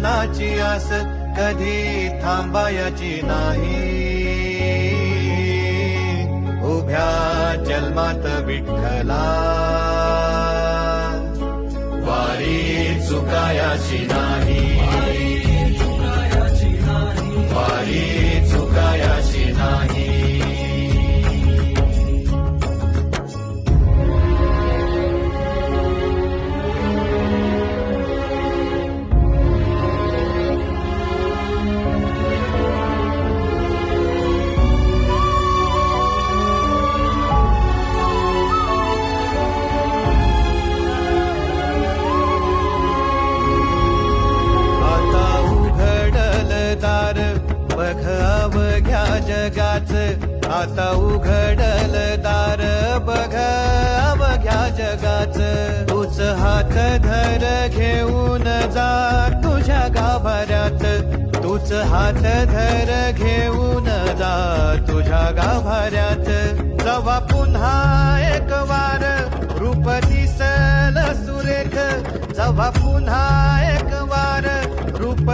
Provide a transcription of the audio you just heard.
दर्शनाची आस कधी थांबायची नाही. उभ्या जन्मात विठ्ठला वारी चुकायाची नाही. वारी चुकायाची नाही. बघ अवघ्या जगाच, आता उघडल दार बघ अवघ्या जगाच. तूच हात धर घेऊन जा तुझ्या गाभाऱ्यात. तूच हात धर घेऊन जा तुझ्या गाभाऱ्यात. जवा पुन्हा एक वार रूप दिसल सुरेख. जवा पुन्हा एक वार रूप